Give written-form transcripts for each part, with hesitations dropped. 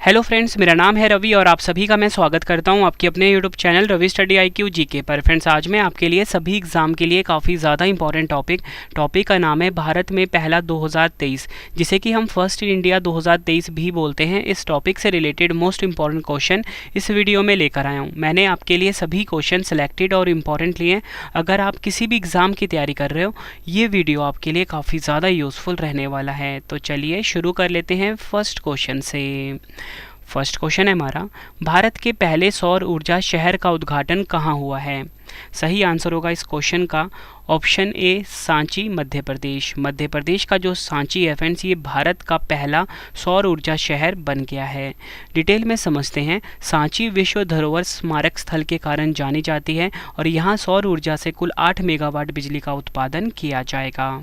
Hello friends, मेरा नाम है रवि और आप सभी का मैं स्वागत करता हूं आपके अपने YouTube channel Ravi study IQ GK पर। फ्रेंड्स, आज मैं आपके लिए सभी एग्ज़ाम के लिए काफ़ी ज़्यादा इंपॉर्टेंट टॉपिक का नाम है भारत में पहला 2023, जिसे कि हम फर्स्ट इन इंडिया 2023 भी बोलते हैं। इस टॉपिक से रिलेटेड मोस्ट इंपॉर्टेंट क्वेश्चन इस वीडियो में लेकर आया हूँ। मैंने आपके लिए सभी क्वेश्चन सेलेक्टेड और इम्पॉर्टेंट लिए हैं। अगर आप किसी भी एग्ज़ाम की तैयारी कर रहे हो, ये वीडियो आपके लिए काफ़ी ज़्यादा यूज़फुल रहने वाला है। तो चलिए शुरू कर लेते हैं फर्स्ट क्वेश्चन से। फर्स्ट क्वेश्चन है हमारा, भारत के पहले सौर ऊर्जा शहर का उद्घाटन कहाँ हुआ है? सही आंसर होगा इस क्वेश्चन का ऑप्शन ए, सांची, मध्य प्रदेश। मध्य प्रदेश का जो सांची है फ्रेंड्स, ये भारत का पहला सौर ऊर्जा शहर बन गया है। डिटेल में समझते हैं। सांची विश्व धरोहर स्मारक स्थल के कारण जानी जाती है और यहाँ सौर ऊर्जा से कुल 8 मेगावाट बिजली का उत्पादन किया जाएगा।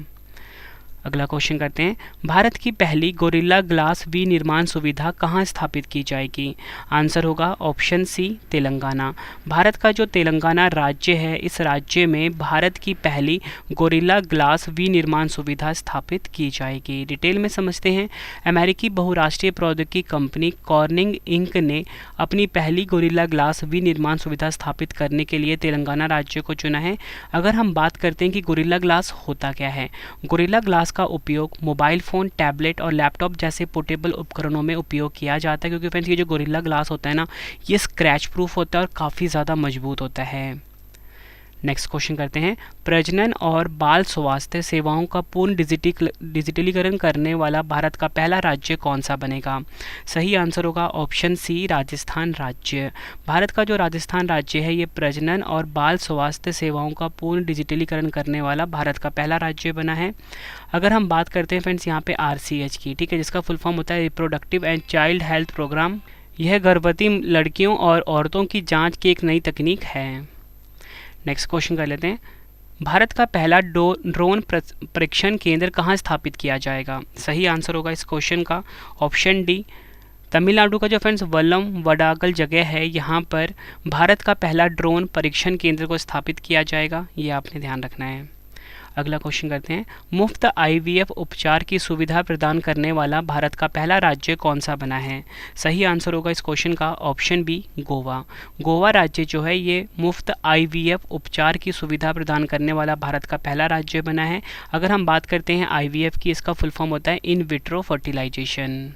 अगला क्वेश्चन करते हैं, भारत की पहली गोरिल्ला ग्लास विनिर्माण सुविधा कहाँ स्थापित की जाएगी? आंसर होगा ऑप्शन सी, तेलंगाना। भारत का जो तेलंगाना राज्य है, इस राज्य में भारत की पहली गोरिल्ला ग्लास विनिर्माण सुविधा स्थापित की जाएगी। डिटेल में समझते हैं। अमेरिकी बहुराष्ट्रीय प्रौद्योगिकी कंपनी कॉर्निंग इंक ने अपनी पहली गोरिल्ला ग्लास विनिर्माण सुविधा स्थापित करने के लिए तेलंगाना राज्य को चुना है। अगर हम बात करते हैं कि गोरिल्ला ग्लास होता क्या है, गोरिल्ला ग्लास का उपयोग मोबाइल फ़ोन, टैबलेट और लैपटॉप जैसे पोर्टेबल उपकरणों में उपयोग किया जाता है, क्योंकि फ्रेंड्स ये जो गोरिल्ला ग्लास होता है ना, ये स्क्रैच प्रूफ होता है और काफ़ी ज़्यादा मजबूत होता है। नेक्स्ट क्वेश्चन करते हैं, प्रजनन और बाल स्वास्थ्य सेवाओं का पूर्ण डिजिटलीकरण करने वाला भारत का पहला राज्य कौन सा बनेगा? सही आंसर होगा ऑप्शन सी, राजस्थान राज्य। भारत का जो राजस्थान राज्य है, ये प्रजनन और बाल स्वास्थ्य सेवाओं का पूर्ण डिजिटलीकरण करने वाला भारत का पहला राज्य बना है। अगर हम बात करते हैं फ्रेंड्स यहाँ पे RCH की, ठीक है, जिसका फुल फॉर्म होता है reproductive and child health programme. यह गर्भवती लड़कियों और औरतों की जाँच की एक नई तकनीक है। नेक्स्ट क्वेश्चन कर लेते हैं, भारत का पहला ड्रोन परीक्षण केंद्र कहाँ स्थापित किया जाएगा? सही आंसर होगा इस क्वेश्चन का ऑप्शन डी, तमिलनाडु का जो फ्रेंड्स वल्लम वडागल जगह है, यहाँ पर भारत का पहला ड्रोन परीक्षण केंद्र को स्थापित किया जाएगा। ये आपने ध्यान रखना है। अगला क्वेश्चन करते हैं, मुफ्त IVF उपचार की सुविधा प्रदान करने वाला भारत का पहला राज्य कौन सा बना है? सही आंसर होगा इस क्वेश्चन का ऑप्शन बी, गोवा। गोवा राज्य जो है, ये मुफ्त IVF उपचार की सुविधा प्रदान करने वाला भारत का पहला राज्य बना है। अगर हम बात करते हैं IVF की, इसका फुल फॉर्म होता है in vitro fertilisation.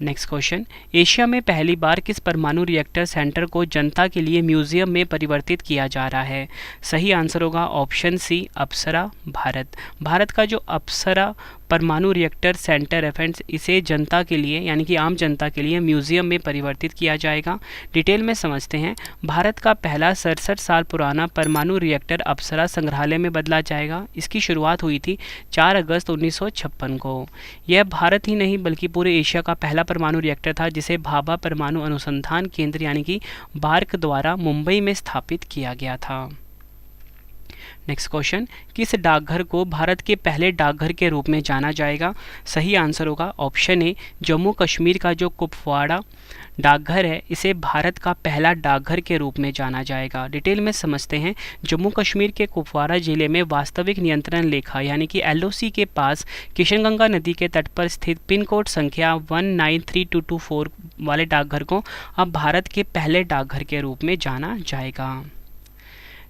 Next question, Asia में पहली बार किस परमाणु रिएक्टर सेंटर को जनता के लिए म्यूजियम में परिवर्तित किया जा रहा है? सही आंसर होगा ऑप्शन सी, अप्सरा, भारत। भारत का जो अप्सरा परमाणु रिएक्टर सेंटर है फ्रेंड्स, इसे जनता के लिए यानी कि आम जनता के लिए म्यूजियम में परिवर्तित किया जाएगा। डिटेल में समझते हैं। भारत का पहला 67 साल पुराना परमाणु रिएक्टर अप्सरा संग्रहालय में बदला जाएगा। इसकी शुरुआत हुई थी 4 अगस्त 1956 को। यह भारत ही नहीं बल्कि पूरे एशिया का पहला परमाणु रिएक्टर था, जिसे भाभा परमाणु अनुसंधान केंद्र यानी कि बार्क द्वारा मुंबई में स्थापित किया गया था। नेक्स्ट क्वेश्चन, किस डाकघर को भारत के पहले डाकघर के रूप में जाना जाएगा? सही आंसर होगा ऑप्शन ए, जम्मू कश्मीर का जो कुपवाड़ा डाकघर है, इसे भारत का पहला डाकघर के रूप में जाना जाएगा। डिटेल में समझते हैं। जम्मू कश्मीर के कुपवाड़ा जिले में वास्तविक नियंत्रण रेखा यानी कि LOC के पास किशनगंगा नदी के तट पर स्थित पिन कोड संख्या 193224 वाले डाकघर को अब भारत के पहले डाकघर के रूप में जाना जाएगा।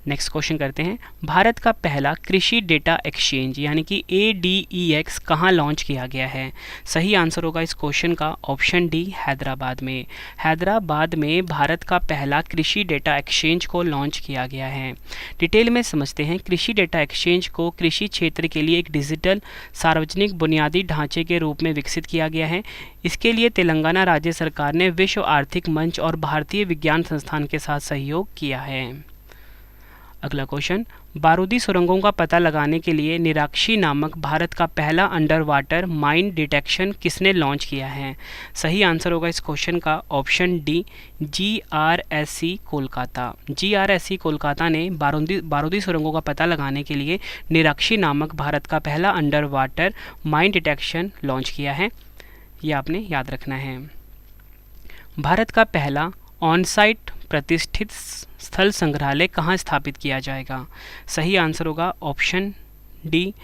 नेक्स्ट क्वेश्चन करते हैं, भारत का पहला कृषि डेटा एक्सचेंज यानी कि ADEX कहाँ लॉन्च किया गया है? सही आंसर होगा इस क्वेश्चन का ऑप्शन डी, हैदराबाद में। हैदराबाद में भारत का पहला कृषि डेटा एक्सचेंज को लॉन्च किया गया है। डिटेल में समझते हैं। कृषि डेटा एक्सचेंज को कृषि क्षेत्र के लिए एक डिजिटल सार्वजनिक बुनियादी ढांचे के रूप में विकसित किया गया है। इसके लिए तेलंगाना राज्य सरकार ने विश्व आर्थिक मंच और भारतीय विज्ञान संस्थान के साथ सहयोग किया है। अगला क्वेश्चन, बारूदी सुरंगों का पता लगाने के लिए निराक्षी नामक भारत का पहला अंडर वाटर माइन डिटेक्शन किसने लॉन्च किया है? सही आंसर होगा इस क्वेश्चन का option D, GRSC Kolkata. GRSC Kolkata ने बारूदी सुरंगों का पता लगाने के लिए निराक्षी नामक भारत का पहला under water mine detection launch किया है। ये आपने याद रखना है। भारत का पहला ऑन-साइट प्रतिष्ठित स्थल संग्रहालय कहाँ स्थापित किया जाएगा? सही आंसर होगा ऑप्शन डी,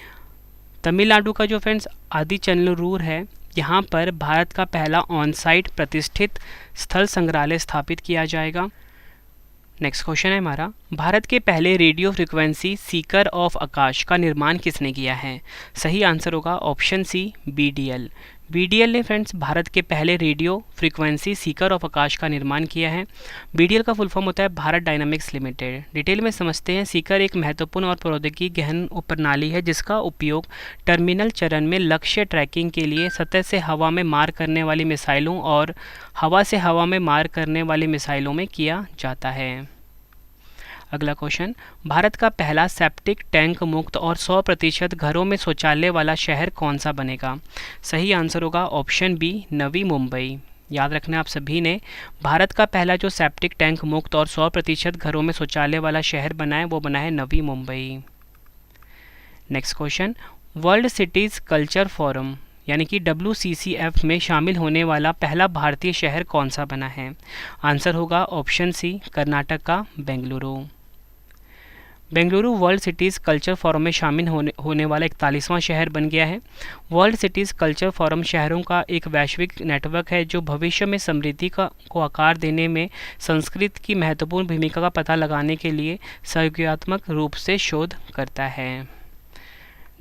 तमिलनाडु का जो फ्रेंड्स आदिचनल्लूर है, यहाँ पर भारत का पहला ऑन साइट प्रतिष्ठित स्थल संग्रहालय स्थापित किया जाएगा। नेक्स्ट क्वेश्चन है हमारा, भारत के पहले रेडियो फ्रिक्वेंसी सीकर ऑफ आकाश का निर्माण किसने किया है? सही आंसर होगा ऑप्शन सी, बीडीएल। बीडीएल ने फ्रेंड्स भारत के पहले रेडियो फ्रिक्वेंसी सीकर ऑफ आकाश का निर्माण किया है। बीडीएल का फुल फॉर्म होता है भारत डायनामिक्स लिमिटेड। डिटेल में समझते हैं। सीकर एक महत्वपूर्ण और प्रौद्योगिकी गहन प्रणाली है जिसका उपयोग टर्मिनल चरण में लक्ष्य ट्रैकिंग के लिए सतह से हवा में मार करने वाली मिसाइलों और हवा से हवा में मार करने वाली मिसाइलों में किया जाता है। अगला क्वेश्चन, भारत का पहला सेप्टिक टैंक मुक्त और 100% घरों में शौचालय वाला शहर कौन सा बनेगा? सही आंसर होगा ऑप्शन बी, नवी मुंबई। याद रखना आप सभी ने, भारत का पहला जो सेप्टिक टैंक मुक्त और 100% घरों में शौचालय वाला शहर बना है वो बना है Navi Mumbai. Next question, world cities culture forum यानी कि WCCF में शामिल होने वाला पहला भारतीय शहर कौन सा बना है? आंसर होगा ऑप्शन सी, कर्नाटक का Bengaluru. Bengaluru world cities culture forum में शामिल होने वाला 41वां शहर बन गया है। वर्ल्ड सिटीज़ कल्चर फोरम शहरों का एक वैश्विक नेटवर्क है जो भविष्य में समृद्धि को आकार देने में संस्कृति की महत्वपूर्ण भूमिका का पता लगाने के लिए सहयोगात्मक रूप से शोध करता है।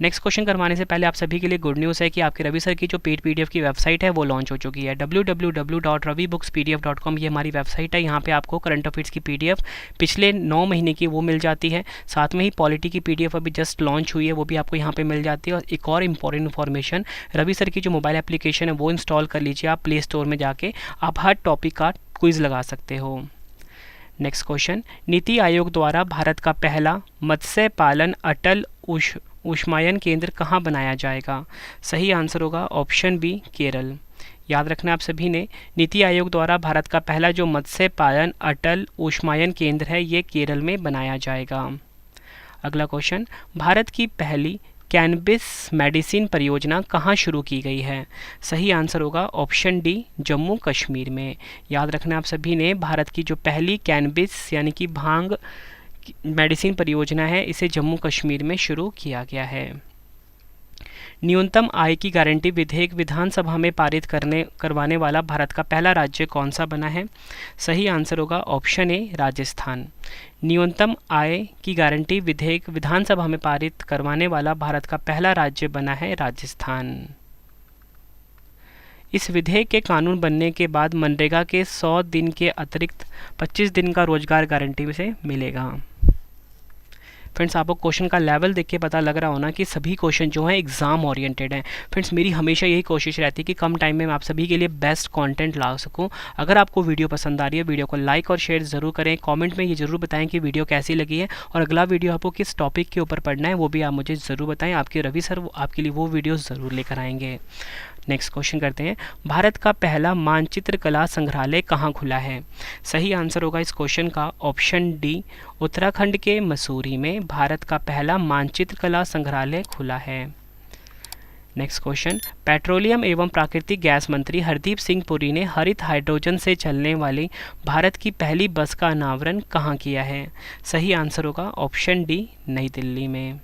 नेक्स्ट क्वेश्चन करवाने से पहले आप सभी के लिए गुड न्यूज़ है कि आपके रवि सर की जो पेड पीडीएफ की वेबसाइट है वो लॉन्च हो चुकी है। www.ravibookspdf.com ये हमारी वेबसाइट है। यहाँ पे आपको करंट अफेयर्स की पीडीएफ पिछले 9 महीने की वो मिल जाती है। साथ में ही पॉलिटी की पीडीएफ अभी जस्ट लॉन्च हुई है, वो भी आपको यहाँ पे मिल जाती है। और एक और इम्पॉर्टेंट इन्फॉर्मेशन, रवि सर की जो मोबाइल एप्लीकेशन है वो इंस्टॉल कर लीजिए आप प्ले स्टोर में जाके, आप हर टॉपिक का क्विज़ लगा सकते हो। नेक्स्ट क्वेश्चन, नीति आयोग द्वारा भारत का पहला मत्स्य पालन अटल ऊष्मायन केंद्र कहाँ बनाया जाएगा? सही आंसर होगा ऑप्शन बी, केरल। याद रखना आप सभी ने, नीति आयोग द्वारा भारत का पहला जो मत्स्य पालन अटल ऊष्मायन केंद्र है ये केरल में बनाया जाएगा। अगला क्वेश्चन, भारत की पहली कैनबिस मेडिसिन परियोजना कहाँ शुरू की गई है? सही आंसर होगा ऑप्शन डी, जम्मू कश्मीर में। याद रखना आप सभी ने, भारत की जो पहली कैनबिस यानी कि भांग मेडिसिन परियोजना है इसे जम्मू कश्मीर में शुरू किया गया है। न्यूनतम आय की गारंटी विधेयक विधानसभा में पारित करवाने वाला भारत का पहला राज्य कौन सा बना है? सही आंसर होगा ऑप्शन ए, राजस्थान। न्यूनतम आय की गारंटी विधेयक विधानसभा में पारित करवाने वाला भारत का पहला राज्य बना है राजस्थान। इस विधेयक के कानून बनने के बाद मनरेगा के 100 दिन के अतिरिक्त 25 दिन का रोजगार गारंटी से मिलेगा। फ्रेंड्स, आपको क्वेश्चन का लेवल देख के पता लग रहा होना कि सभी क्वेश्चन जो हैं एग्जाम ओरिएंटेड हैं। फ्रेंड्स, मेरी हमेशा यही कोशिश रहती है कि कम टाइम में मैं आप सभी के लिए बेस्ट कंटेंट ला सकूं। अगर आपको वीडियो पसंद आ रही है, वीडियो को लाइक और शेयर ज़रूर करें। कमेंट में ये ज़रूर बताएं कि वीडियो कैसी लगी है और अगला वीडियो आपको किस टॉपिक के ऊपर पढ़ना है वो भी आप मुझे ज़रूर बताएं। आपके रवि सर आपके लिए वो वीडियो ज़रूर लेकर आएंगे। नेक्स्ट क्वेश्चन करते हैं, भारत का पहला मानचित्र कला संग्रहालय कहाँ खुला है? सही आंसर होगा इस क्वेश्चन का ऑप्शन डी, उत्तराखंड के मसूरी में भारत का पहला मानचित्र कला संग्रहालय खुला है। नेक्स्ट क्वेश्चन, पेट्रोलियम एवं प्राकृतिक गैस मंत्री हरदीप सिंह पुरी ने हरित हाइड्रोजन से चलने वाली भारत की पहली बस का अनावरण कहाँ किया है? सही आंसर होगा ऑप्शन डी, नई दिल्ली में।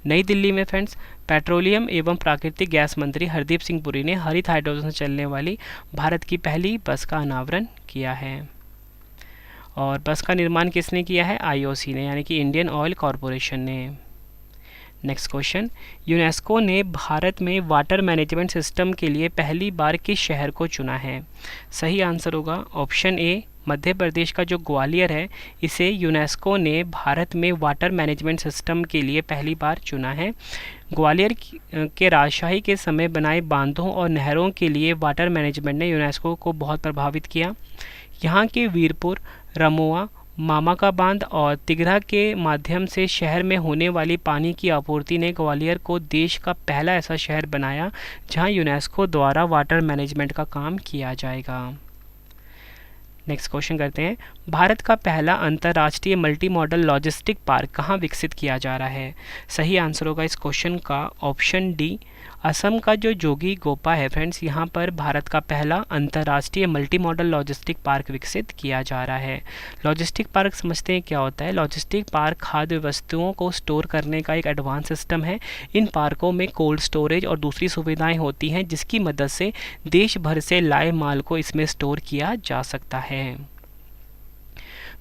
नई दिल्ली में फ्रेंड्स, पेट्रोलियम एवं प्राकृतिक गैस मंत्री हरदीप सिंह पुरी ने हरित हाइड्रोजन से चलने वाली भारत की पहली बस का अनावरण किया है। और बस का निर्माण किसने किया है? IOC ने, यानी कि इंडियन ऑयल कॉरपोरेशन ने। नेक्स्ट क्वेश्चन, यूनेस्को ने भारत में वाटर मैनेजमेंट सिस्टम के लिए पहली बार किस शहर को चुना है? सही आंसर होगा ऑप्शन ए, मध्य प्रदेश का जो ग्वालियर है इसे यूनेस्को ने भारत में वाटर मैनेजमेंट सिस्टम के लिए पहली बार चुना है। ग्वालियर के राजशाही के समय बनाए बांधों और नहरों के लिए वाटर मैनेजमेंट ने यूनेस्को को बहुत प्रभावित किया। यहाँ के वीरपुर, रमोआ, मामा का बांध और तिघरा के माध्यम से शहर में होने वाली पानी की आपूर्ति ने ग्वालियर को देश का पहला ऐसा शहर बनाया जहाँ यूनेस्को द्वारा वाटर मैनेजमेंट का काम किया जाएगा। नेक्स्ट क्वेश्चन करते हैं, भारत का पहला अंतर्राष्ट्रीय मल्टी मॉडल लॉजिस्टिक पार्क कहाँ विकसित किया जा रहा है? सही आंसर होगा इस क्वेश्चन का ऑप्शन डी, असम का जो जोगी गोपा है फ्रेंड्स, यहाँ पर भारत का पहला अंतर्राष्ट्रीय मल्टी मॉडल लॉजिस्टिक पार्क विकसित किया जा रहा है। लॉजिस्टिक पार्क समझते हैं क्या होता है। लॉजिस्टिक पार्क खाद्य वस्तुओं को स्टोर करने का एक एडवांस सिस्टम है। इन पार्कों में कोल्ड स्टोरेज और दूसरी सुविधाएं होती हैं, जिसकी मदद से देश भर से लाए माल को इसमें स्टोर किया जा सकता है।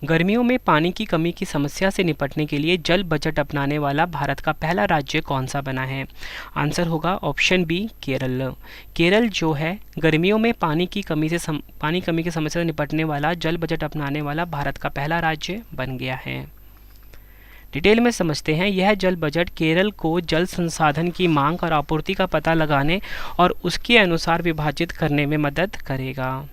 गर्मियों में पानी की कमी की समस्या से निपटने के लिए जल बजट अपनाने वाला भारत का पहला राज्य कौन सा बना है? आंसर होगा ऑप्शन बी, केरल। केरल जो है गर्मियों में पानी की कमी की समस्या से निपटने वाला जल बजट अपनाने वाला भारत का पहला राज्य बन गया है। डिटेल में समझते हैं। यह जल बजट केरल को जल संसाधन की मांग और आपूर्ति का पता लगाने और उसके अनुसार विभाजित करने में मदद करेगा।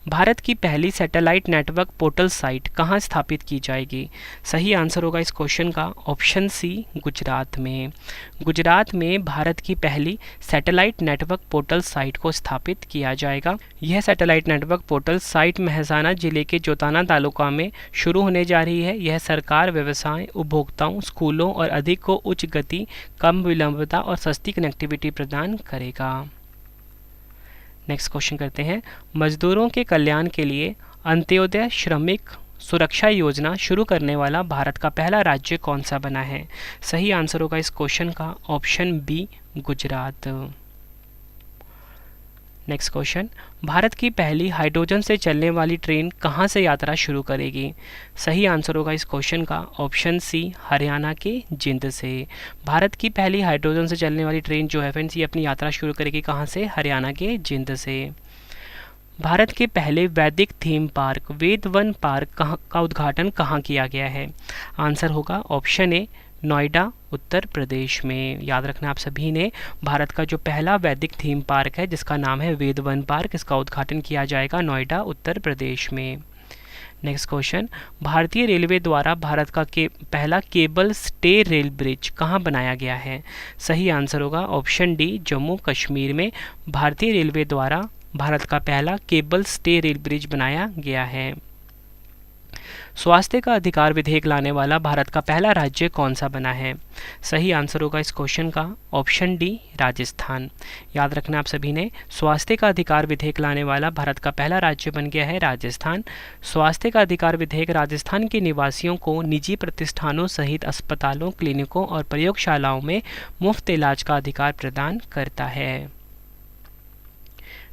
भारत की पहली सैटेलाइट नेटवर्क पोर्टल साइट कहाँ स्थापित की जाएगी? सही आंसर होगा इस क्वेश्चन का ऑप्शन सी, गुजरात में। गुजरात में भारत की पहली सैटेलाइट नेटवर्क पोर्टल साइट को स्थापित किया जाएगा। यह satellite network portal site Mehsana जिले के जोताना तालुका में शुरू होने जा रही है। यह सरकार, व्यवसाय, उपभोक्ताओं, स्कूलों और अधिक को उच्च गति, कम विलंबता और सस्ती कनेक्टिविटी प्रदान करेगा। नेक्स्ट क्वेश्चन करते हैं। मजदूरों के कल्याण के लिए अंत्योदय श्रमिक सुरक्षा योजना शुरू करने वाला भारत का पहला राज्य कौन सा बना है? सही आंसर होगा इस क्वेश्चन का option B, Gujarat. Next question. भारत की पहली हाइड्रोजन से चलने वाली ट्रेन कहाँ से यात्रा शुरू करेगी? सही आंसर होगा इस क्वेश्चन का ऑप्शन सी, हरियाणा के जिंद से। भारत की पहली हाइड्रोजन से चलने वाली ट्रेन जो है फ्रेंड्स, ये अपनी यात्रा शुरू करेगी कहाँ से? हरियाणा के जिंद से। भारत के पहले वैदिक थीम पार्क वेद वन पार्क का उद्घाटन कहाँ किया गया है? आंसर होगा ऑप्शन ए, नोएडा, उत्तर प्रदेश में। याद रखना आप सभी ने, भारत का जो पहला वैदिक थीम पार्क है जिसका नाम है वेद वन पार्क, इसका उद्घाटन किया जाएगा नोएडा, उत्तर प्रदेश में। Next question. भारतीय रेलवे द्वारा भारत का पहला केबल स्टे रेल ब्रिज कहाँ बनाया गया है? सही आंसर होगा ऑप्शन डी, जम्मू कश्मीर में भारतीय रेलवे द्वारा भारत का पहला केबल स्टे रेल ब्रिज बनाया गया है। स्वास्थ्य का अधिकार विधेयक लाने वाला भारत का पहला राज्य कौन सा बना है? सही आंसर होगा इस क्वेश्चन का ऑप्शन डी, राजस्थान। याद रखना आप सभी ने, स्वास्थ्य का अधिकार विधेयक लाने वाला भारत का पहला राज्य बन गया है राजस्थान। स्वास्थ्य का अधिकार विधेयक राजस्थान के निवासियों को निजी प्रतिष्ठानों सहित अस्पतालों, क्लिनिकों और प्रयोगशालाओं में मुफ्त इलाज का अधिकार प्रदान करता है।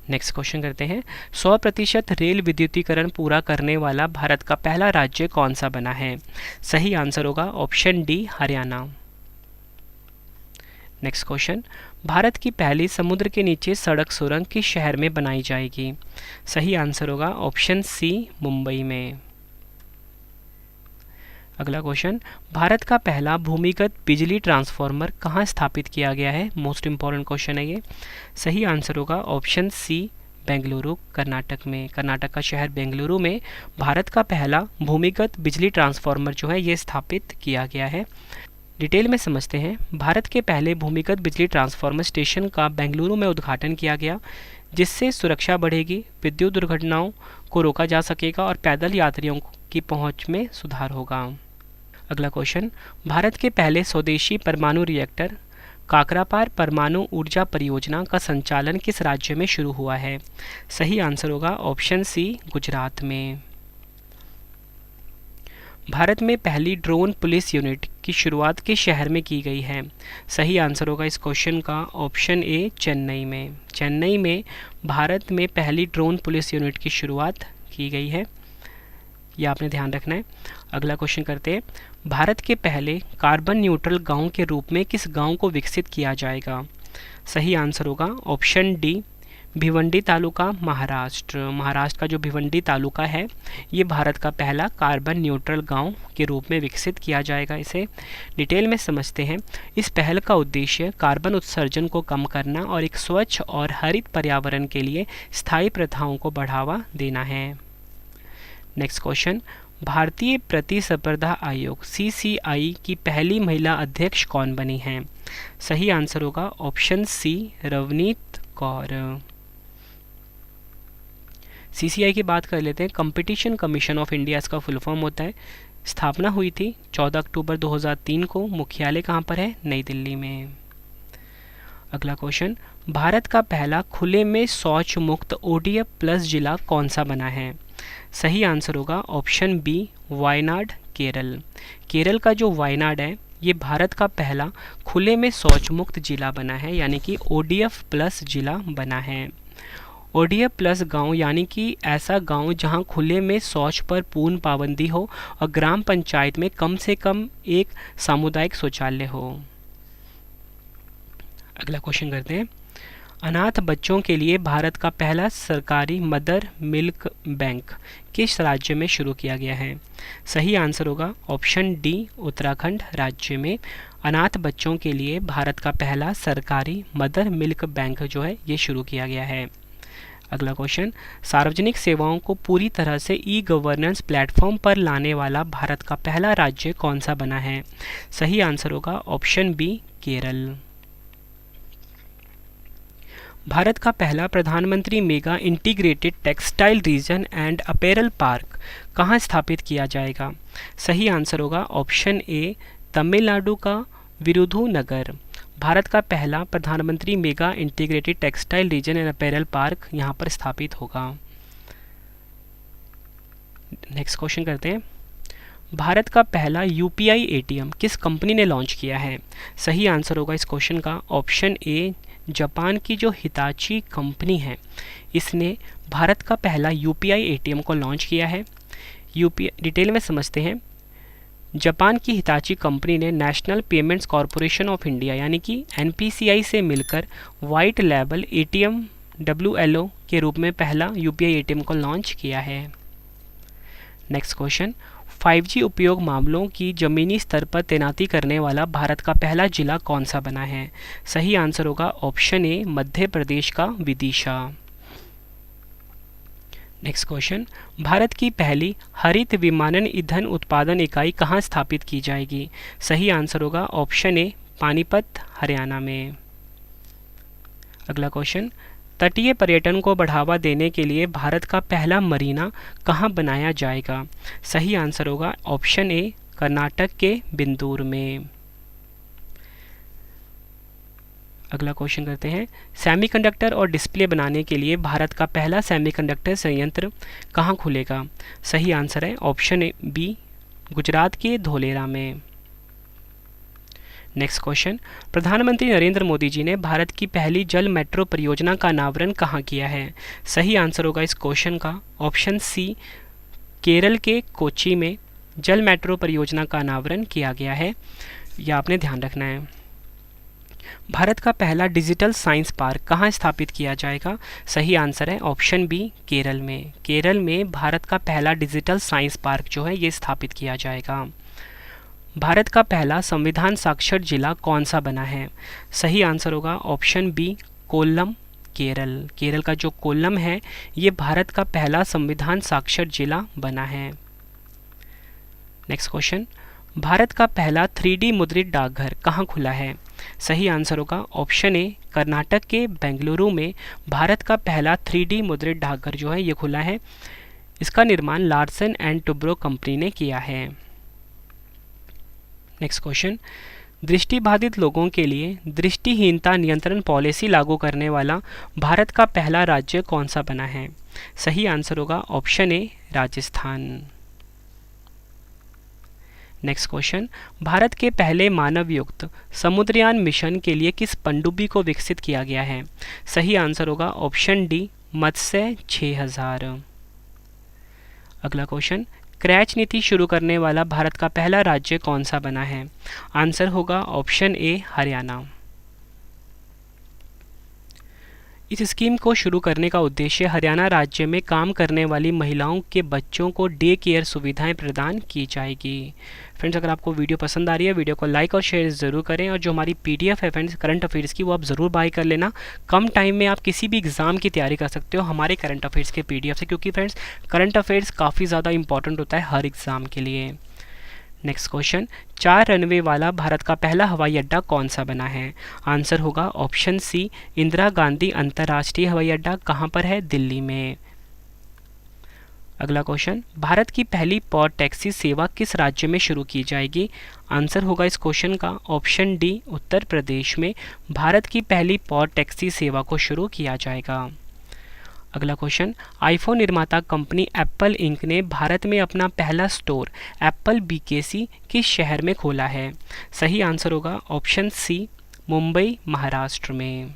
नेक्स्ट क्वेश्चन करते हैं। 100% रेल विद्युतीकरण पूरा करने वाला भारत का पहला राज्य कौन सा बना है? सही आंसर होगा option D, Haryana. Next question. भारत की पहली समुद्र के नीचे सड़क सुरंग किस शहर में बनाई जाएगी? सही आंसर होगा ऑप्शन सी, मुंबई में। अगला क्वेश्चन। भारत का पहला भूमिगत बिजली ट्रांसफार्मर कहाँ स्थापित किया गया है? मोस्ट इंपॉर्टेंट क्वेश्चन है ये। सही आंसर होगा ऑप्शन सी, बेंगलुरु, कर्नाटक में। कर्नाटक का शहर बेंगलुरु में भारत का पहला भूमिगत बिजली ट्रांसफार्मर जो है ये स्थापित किया गया है। डिटेल में समझते हैं। भारत के पहले भूमिगत बिजली ट्रांसफार्मर स्टेशन का बेंगलुरु में उद्घाटन किया गया, जिससे सुरक्षा बढ़ेगी, विद्युत दुर्घटनाओं को रोका जा सकेगा और पैदल यात्रियों की पहुंच में सुधार होगा। अगला क्वेश्चन। भारत के पहले स्वदेशी परमाणु रिएक्टर काकरापार परमाणु ऊर्जा परियोजना का संचालन किस राज्य में शुरू हुआ है? सही आंसर होगा ऑप्शन सी, गुजरात में। भारत में पहली ड्रोन पुलिस यूनिट की शुरुआत किस शहर में की गई है? सही आंसर होगा इस क्वेश्चन का ऑप्शन ए, चेन्नई में। चेन्नई में भारत में पहली ड्रोन पुलिस यूनिट की शुरुआत की गई है, यह आपने ध्यान रखना है। अगला क्वेश्चन करते हैं। भारत के पहले कार्बन न्यूट्रल गांव के रूप में किस गांव को विकसित किया जाएगा? सही आंसर होगा ऑप्शन डी, भिवंडी तालुका, महाराष्ट्र। महाराष्ट्र का जो भिवंडी तालुका है ये भारत का पहला कार्बन न्यूट्रल गांव के रूप में विकसित किया जाएगा। इसे डिटेल में समझते हैं। इस पहल का उद्देश्य कार्बन उत्सर्जन को कम करना और एक स्वच्छ और हरित पर्यावरण के लिए स्थायी प्रथाओं को बढ़ावा देना है। Next question. भारतीय प्रतिस्पर्धा आयोग CCI की पहली महिला अध्यक्ष कौन बनी हैं? सही आंसर होगा option C, Ravneet Kaur. CCI की बात कर लेते हैं। कंपटीशन कमीशन ऑफ इंडिया इसका फुल फॉर्म होता है। स्थापना हुई थी 14 अक्टूबर 2003 को। मुख्यालय कहाँ पर है? नई दिल्ली में। अगला क्वेश्चन, भारत का पहला खुले में शौच मुक्त ODF प्लस जिला कौन सा बना है? सही आंसर होगा ऑप्शन बी, वायनाड, केरल। केरल का जो वायनाड है ये भारत का पहला खुले में शौच मुक्त जिला बना है, यानी कि ODF प्लस जिला बना है। ODF प्लस गांव यानी कि ऐसा गांव जहां खुले में शौच पर पूर्ण पाबंदी हो और ग्राम पंचायत में कम से कम एक सामुदायिक शौचालय हो। अगला क्वेश्चन करते हैं, अनाथ बच्चों के लिए भारत का पहला सरकारी मदर मिल्क बैंक किस राज्य में शुरू किया गया है? सही आंसर होगा ऑप्शन डी, उत्तराखंड राज्य में अनाथ बच्चों के लिए भारत का पहला सरकारी मदर मिल्क बैंक जो है ये शुरू किया गया है। अगला क्वेश्चन, सार्वजनिक सेवाओं को पूरी तरह से ई-गवर्नेंस प्लेटफॉर्म पर लाने वाला भारत का पहला राज्य कौन सा बना है? सही आंसर होगा ऑप्शन बी, केरल। भारत का पहला प्रधानमंत्री mega integrated textile reason and apparel park कहाँ स्थापित किया जाएगा? सही आंसर होगा ऑप्शन ए, तमिलनाडु का विरुधुनगर। भारत का पहला प्रधानमंत्री mega integrated textile reason and apparel park यहाँ पर स्थापित होगा। नेक्स्ट क्वेश्चन करते हैं, भारत का पहला UPI ATM किस कंपनी ने लॉन्च किया है? सही आंसर होगा इस क्वेश्चन का ऑप्शन ए, जापान की जो हिताची कंपनी है इसने भारत का पहला UPI ATM को लॉन्च किया है। डिटेल में समझते हैं। जापान की हिताची कंपनी ने national payments corporation of India यानी कि NPCI से मिलकर वाइट लेबल ATM WLO के रूप में पहला UPI ATM को लॉन्च किया है। नेक्स्ट क्वेश्चन, 5G उपयोग मामलों की ज़मीनी स्तर पर तैनाती करने वाला भारत का पहला जिला कौन सा बना है? सही आंसर होगा ऑप्शन ए, मध्य प्रदेश का विदिशा। नेक्स्ट क्वेश्चन, भारत की पहली हरित विमानन ईंधन उत्पादन इकाई कहाँ स्थापित की जाएगी? सही आंसर होगा ऑप्शन ए, पानीपत, हरियाणा में। अगला क्वेश्चन, तटीय पर्यटन को बढ़ावा देने के लिए भारत का पहला मरीना कहाँ बनाया जाएगा? सही आंसर होगा ऑप्शन ए, कर्नाटक के बिंदूर में। अगला क्वेश्चन करते हैं, सेमीकंडक्टर और डिस्प्ले बनाने के लिए भारत का पहला सेमीकंडक्टर संयंत्र कहाँ खुलेगा? सही आंसर है ऑप्शन ए बी, गुजरात के धोलेरा में। नेक्स्ट क्वेश्चन, प्रधानमंत्री नरेंद्र मोदी जी ने भारत की पहली जल मेट्रो परियोजना का अनावरण कहाँ किया है? सही आंसर होगा इस क्वेश्चन का ऑप्शन सी, केरल के कोच्चि में जल मेट्रो परियोजना का अनावरण किया गया है, यह आपने ध्यान रखना है। भारत का पहला डिजिटल साइंस पार्क कहाँ स्थापित किया जाएगा? सही आंसर है ऑप्शन बी, केरल में। केरल में भारत का पहला डिजिटल साइंस पार्क जो है ये स्थापित किया जाएगा। भारत का पहला संविधान साक्षर जिला कौन सा बना है? सही आंसर होगा ऑप्शन बी, कोल्लम, केरल। केरल का जो कोल्लम है ये भारत का पहला संविधान साक्षर जिला बना है। नेक्स्ट क्वेश्चन, भारत का पहला 3D मुद्रित डाकघर कहाँ खुला है? सही आंसर होगा ऑप्शन ए, कर्नाटक के बेंगलुरु में भारत का पहला 3D मुद्रित डाकघर जो है ये खुला है। इसका निर्माण लार्सन एंड टुब्रो कंपनी ने किया है। नेक्स्ट क्वेश्चन, दृष्टिबाधित लोगों के लिए दृष्टिहीनता नियंत्रण पॉलिसी लागू करने वाला भारत का पहला राज्य कौन सा बना है? सही आंसर होगा option A, Rajasthan. Next question, Bharat के पहले मानव युक्त समुद्रयान मिशन के लिए किस पनडुब्बी को विकसित किया गया है? सही आंसर होगा ऑप्शन डी, मत्स्य 6000। अगला क्वेश्चन, क्रैच नीति शुरू करने वाला भारत का पहला राज्य कौन सा बना है? आंसर होगा ऑप्शन ए, हरियाणा। इस स्कीम को शुरू करने का उद्देश्य हरियाणा राज्य में काम करने वाली महिलाओं के बच्चों को डे केयर सुविधाएं प्रदान की जाएगी। फ्रेंड्स, अगर आपको वीडियो पसंद आ रही है वीडियो को लाइक और शेयर ज़रूर करें, और जो हमारी PDF है फ्रेंड्स करंट अफेयर्स की, वो आप ज़रूर बाय कर लेना। कम टाइम में आप किसी भी एग्ज़ाम की तैयारी कर सकते हो हमारे करंट अफेयर्स के PDF से, क्योंकि फ्रेंड्स करंट अफेयर्स काफ़ी ज़्यादा इंपॉर्टेंट होता है हर एग्ज़ाम के लिए। नेक्स्ट क्वेश्चन, 4 रनवे वाला भारत का पहला हवाई अड्डा कौन सा बना है? आंसर होगा ऑप्शन सी, इंदिरा गांधी अंतर्राष्ट्रीय हवाई अड्डा। कहाँ पर है? दिल्ली में। अगला क्वेश्चन, भारत की पहली पॉड टैक्सी सेवा किस राज्य में शुरू की जाएगी? आंसर होगा इस क्वेश्चन का ऑप्शन डी, उत्तर प्रदेश में भारत की पहली पॉड टैक्सी सेवा को शुरू किया जाएगा। अगला क्वेश्चन, आईफोन निर्माता कंपनी एप्पल इंक ने भारत में अपना पहला स्टोर एप्पल बीकेसी किस शहर में खोला है? सही आंसर होगा ऑप्शन सी, मुंबई महाराष्ट्र में।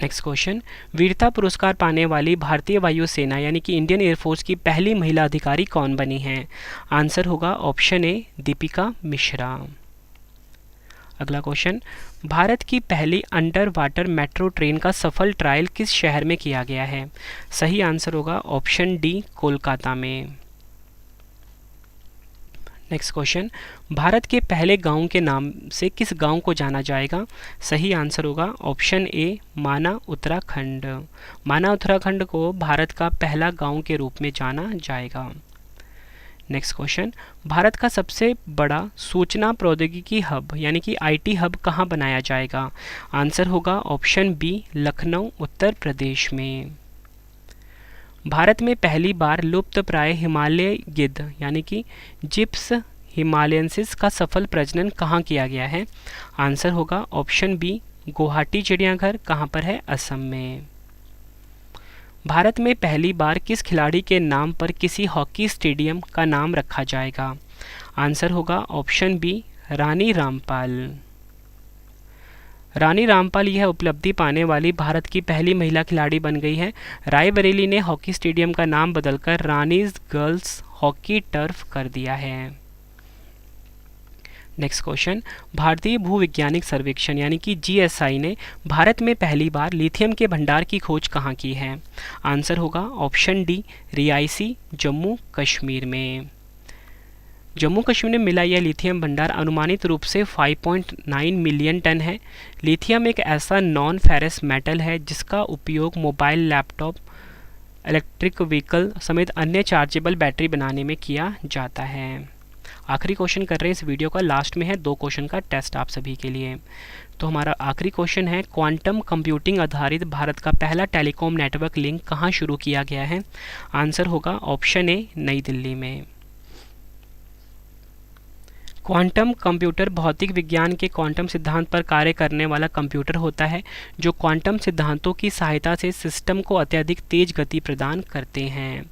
नेक्स्ट क्वेश्चन, वीरता पुरस्कार पाने वाली भारतीय वायुसेना यानी कि इंडियन एयरफोर्स की पहली महिला अधिकारी कौन बनी हैं? आंसर होगा ऑप्शन ए, दीपिका मिश्रा। अगला क्वेश्चन, भारत की पहली अंडर वाटर मेट्रो ट्रेन का सफल ट्रायल किस शहर में किया गया है? सही आंसर होगा ऑप्शन डी, कोलकाता में। नेक्स्ट क्वेश्चन, भारत के पहले गांव के नाम से किस गांव को जाना जाएगा? सही आंसर होगा ऑप्शन ए, माना उत्तराखंड। माना उत्तराखंड को भारत का पहला गांव के रूप में जाना जाएगा। नेक्स्ट क्वेश्चन, भारत का सबसे बड़ा सूचना प्रौद्योगिकी हब यानी कि आईटी हब कहाँ बनाया जाएगा? आंसर होगा ऑप्शन बी, लखनऊ उत्तर प्रदेश में। भारत में पहली बार लुप्तप्राय हिमालय गिद्ध यानी कि जिप्स हिमालयंसिस का सफल प्रजनन कहाँ किया गया है? आंसर होगा ऑप्शन बी, गुवाहाटी चिड़ियाघर। कहाँ पर है? असम में। भारत में पहली बार किस खिलाड़ी के नाम पर किसी हॉकी स्टेडियम का नाम रखा जाएगा? आंसर होगा ऑप्शन बी, रानी रामपाल। रानी रामपाल यह उपलब्धि पाने वाली भारत की पहली महिला खिलाड़ी बन गई है। रायबरेली ने हॉकी स्टेडियम का नाम बदलकर रानीज गर्ल्स हॉकी टर्फ कर दिया है। नेक्स्ट क्वेश्चन, भारतीय भूविज्ञानिक सर्वेक्षण यानी कि जीएसआई ने भारत में पहली बार लिथियम के भंडार की खोज कहाँ की है? आंसर होगा ऑप्शन डी, रियासी जम्मू कश्मीर में। जम्मू कश्मीर में मिला यह लिथियम भंडार अनुमानित रूप से 5.9 मिलियन टन है। लिथियम एक ऐसा नॉन फेरस मेटल है जिसका उपयोग मोबाइल, लैपटॉप, इलेक्ट्रिक व्हीकल समेत अन्य चार्जेबल बैटरी बनाने में किया जाता है। आखिरी क्वेश्चन कर रहे हैं इस वीडियो का, लास्ट में है 2 क्वेश्चन का टेस्ट आप सभी के लिए। तो हमारा आखिरी क्वेश्चन है, क्वांटम कंप्यूटिंग आधारित भारत का पहला टेलीकॉम नेटवर्क लिंक कहाँ शुरू किया गया है? आंसर होगा ऑप्शन ए, नई दिल्ली में। क्वांटम कंप्यूटर भौतिक विज्ञान के क्वांटम सिद्धांत पर कार्य करने वाला कंप्यूटर होता है जो क्वांटम सिद्धांतों की सहायता से सिस्टम को अत्यधिक तेज गति प्रदान करते हैं।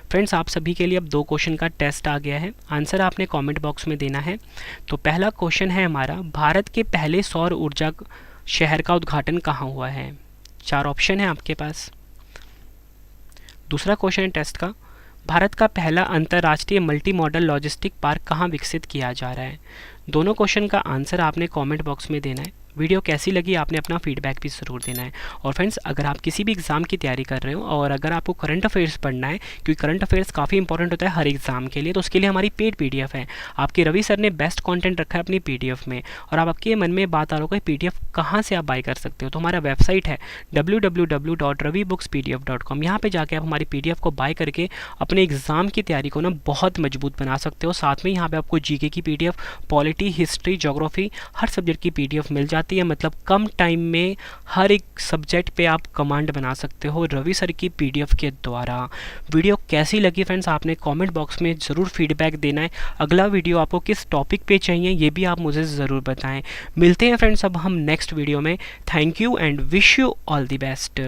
फ्रेंड्स, आप सभी के लिए अब 2 क्वेश्चन का टेस्ट आ गया है। आंसर आपने कमेंट बॉक्स में देना है। तो पहला क्वेश्चन है हमारा, भारत के पहले सौर ऊर्जा शहर का उद्घाटन कहाँ हुआ है? 4 ऑप्शन है आपके पास। दूसरा क्वेश्चन है टेस्ट का, भारत का पहला अंतर्राष्ट्रीय मल्टी मॉडल लॉजिस्टिक पार्क कहाँ विकसित किया जा रहा है? दोनों क्वेश्चन का आंसर आपने कमेंट बॉक्स में देना है। वीडियो कैसी लगी आपने अपना फीडबैक भी ज़रूर देना है। और फ्रेंड्स, अगर आप किसी भी एग्ज़ाम की तैयारी कर रहे हो और अगर आपको करंट अफेयर्स पढ़ना है, क्योंकि करंट अफेयर्स काफ़ी इंपॉर्टेंट होता है हर एग्ज़ाम के लिए, तो उसके लिए हमारी पेड पीडीएफ है। आपके रवि सर ने बेस्ट कंटेंट रखा है अपनी पीडीएफ में। और अब आपके मन में बात आ रहा होगा पीडीएफ कहाँ से आप बाय कर सकते हो, तो हमारा वेबसाइट है www.ravibooks.pdf.com। यहाँ पर जाकर आप हमारी पीडीएफ को बाय करके अपने एग्ज़ाम की तैयारी को ना बहुत मजबूत बना सकते हो। साथ में यहाँ पर आपको जीके की पीडीएफ, पॉलिटी, हिस्ट्री, ज्योग्राफी हर सब्जेक्ट की पीडीएफ मिल जाती है। मतलब कम टाइम में हर एक सब्जेक्ट पे आप कमांड बना सकते हो रवि सर की पीडीएफ के द्वारा। वीडियो कैसी लगी फ्रेंड्स, आपने कमेंट बॉक्स में ज़रूर फीडबैक देना है। अगला वीडियो आपको किस टॉपिक पे चाहिए ये भी आप मुझे ज़रूर बताएं। मिलते हैं फ्रेंड्स अब हम नेक्स्ट वीडियो में। Thank you and wish you all the best.